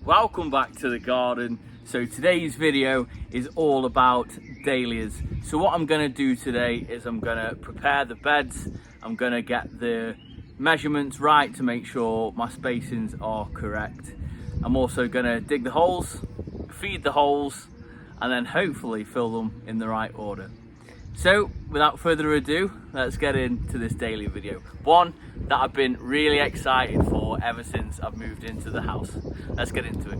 Welcome back to the garden. So today's video is all about dahlias. So what I'm going to do today is I'm going to prepare the beds. I'm going to get the measurements right to make sure my spacings are correct. I'm also going to dig the holes, feed the holes, and then hopefully fill them in the right order. So without further ado, let's get into this dahlia video. One that I've been really excited for ever since I've moved into the house. Let's get into it.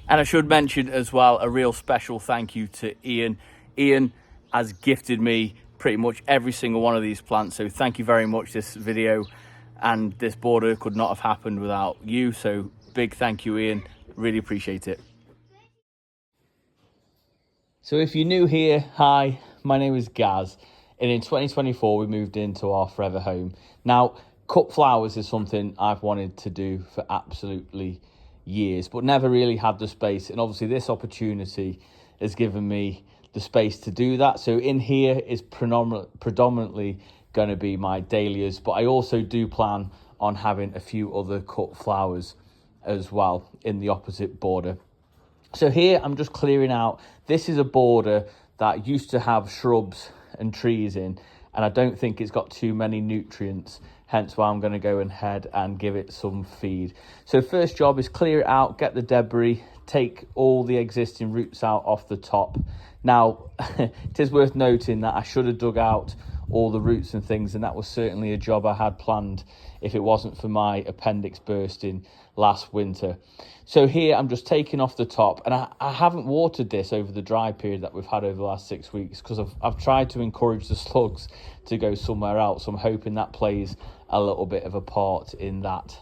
And I should mention as well a real special thank you to Ian. Ian has gifted me pretty much every single one of these plants, so thank you very much. This video and this border could not have happened without you, so big thank you, Ian. Really appreciate it. So if you're new here, hi, my name is Gaz, and in 2024 we moved into our forever home. Now, cut flowers is something I've wanted to do for absolutely years, but never really had the space, and obviously this opportunity has given me the space to do that. So in here is predominantly going to be my dahlias, but I also do plan on having a few other cut flowers as well in the opposite border. So here I'm just clearing out. This is a border that used to have shrubs and trees in, and I don't think it's got too many nutrients, hence why I'm going to go ahead and give it some feed. So first job is clear it out, get the debris, take all the existing roots out off the top. Now it is worth noting that I should have dug out all the roots and things, and that was certainly a job I had planned if it wasn't for my appendix bursting last winter. So here I'm just taking off the top, and I haven't watered this over the dry period that we've had over the last 6 weeks because I've tried to encourage the slugs to go somewhere else. So I'm hoping that plays a little bit of a part in that.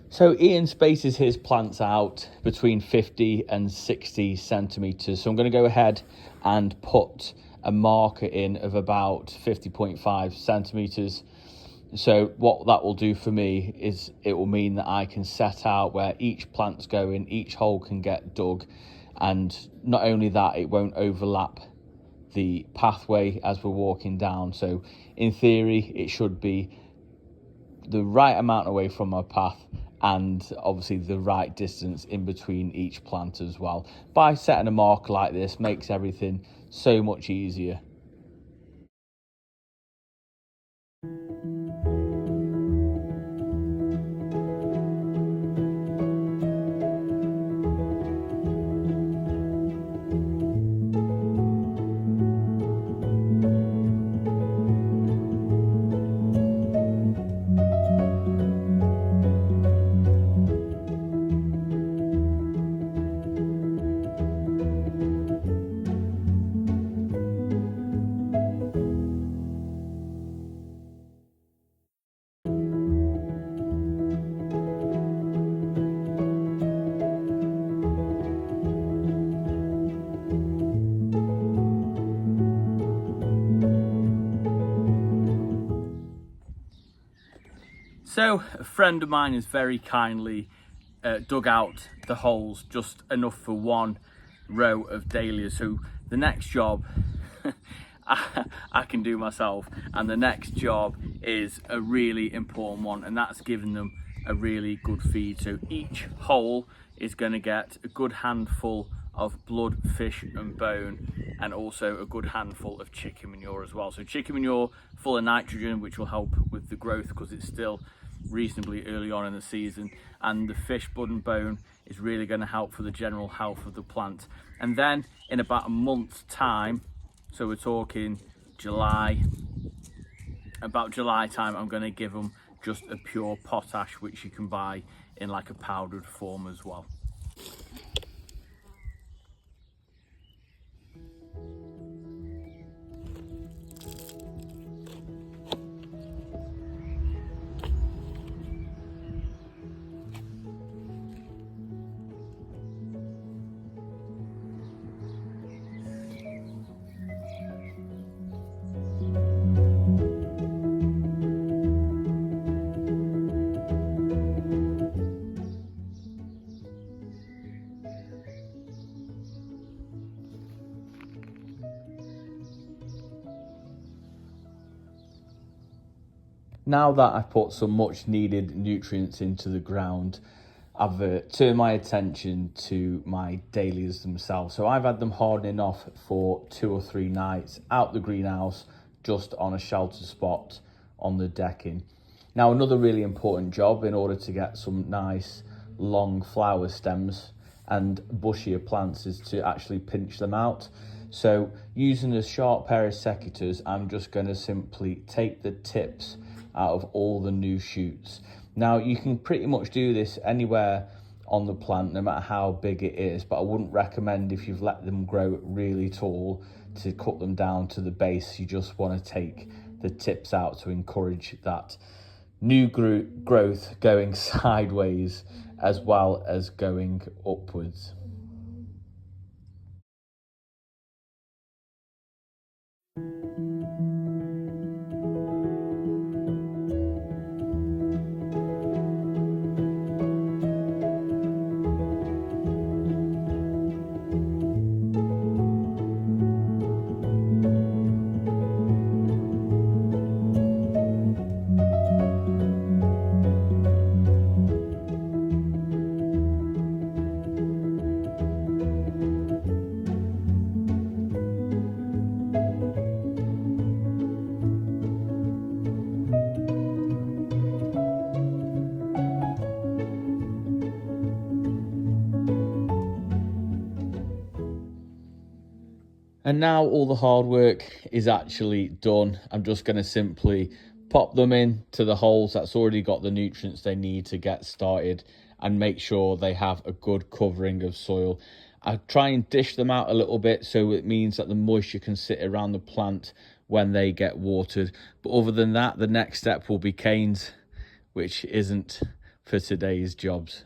So Ian spaces his plants out between 50 and 60 centimetres. So I'm going to go ahead and put a marker in of about 50.5 centimetres. So what that will do for me is it will mean that I can set out where each plant's going, each hole can get dug, and not only that, it won't overlap the pathway as we're walking down. So in theory, it should be the right amount away from my path, and obviously the right distance in between each plant as well. By setting a marker like this makes everything so much easier. So a friend of mine has very kindly dug out the holes, just enough for one row of dahlias. So the next job I can do myself, and the next job is a really important one, and that's giving them a really good feed. So each hole is going to get a good handful of blood, fish and bone, and also a good handful of chicken manure as well. So chicken manure full of nitrogen, which will help with the growth because it's still reasonably early on in the season, and the fish, blood and bone is really going to help for the general health of the plant. And then in about a month's time, so we're talking July, about July time, I'm going to give them just a pure potash, which you can buy in like a powdered form as well. Now that I've put some much needed nutrients into the ground, I've turned my attention to my dahlias themselves. So I've had them hardening off for 2 or 3 nights out the greenhouse, just on a sheltered spot on the decking. Now, another really important job in order to get some nice long flower stems and bushier plants is to actually pinch them out. So using a sharp pair of secateurs, I'm just going to simply take the tips out of all the new shoots. Now, you can pretty much do this anywhere on the plant, no matter how big it is, but I wouldn't recommend, if you've let them grow really tall, to cut them down to the base. You just want to take the tips out to encourage that new growth going sideways as well as going upwards. And now all the hard work is actually done. I'm just going to simply pop them into the holes that's already got the nutrients they need to get started, and make sure they have a good covering of soil. I try and dish them out a little bit, so it means that the moisture can sit around the plant when they get watered. But other than that, the next step will be canes, which isn't for today's jobs.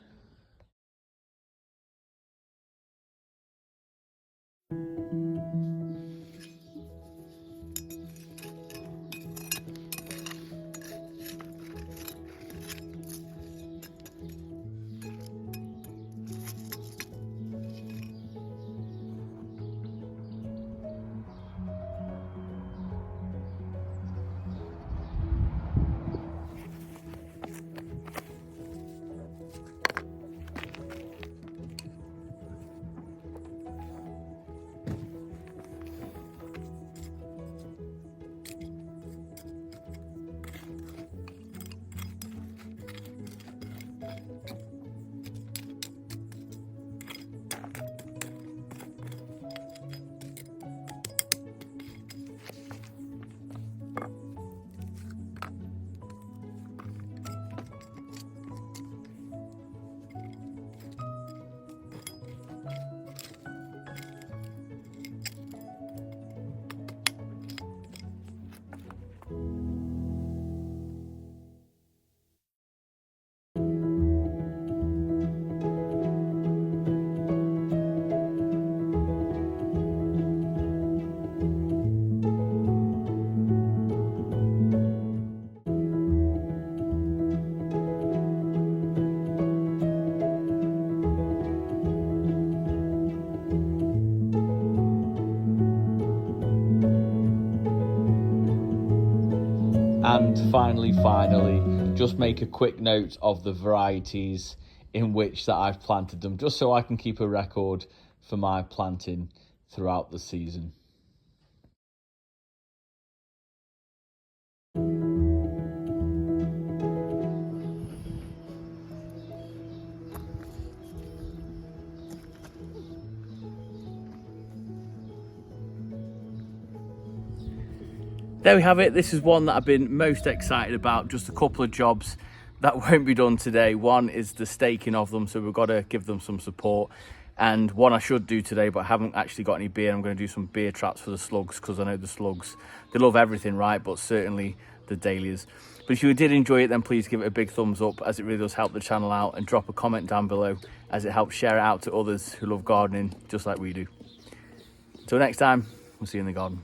And finally, just make a quick note of the varieties in which that I've planted them, just so I can keep a record for my planting throughout the season. There we have it. This is one that I've been most excited about. Just a couple of jobs that won't be done today. One is the staking of them, so we've got to give them some support. And one I should do today, but I haven't actually got any beer. I'm going to do some beer traps for the slugs, because I know the slugs, they love everything, right? But certainly the dahlias. But if you did enjoy it, then please give it a big thumbs up, as it really does help the channel out, and drop a comment down below, as it helps share it out to others who love gardening just like we do. Till next time, we'll see you in the garden.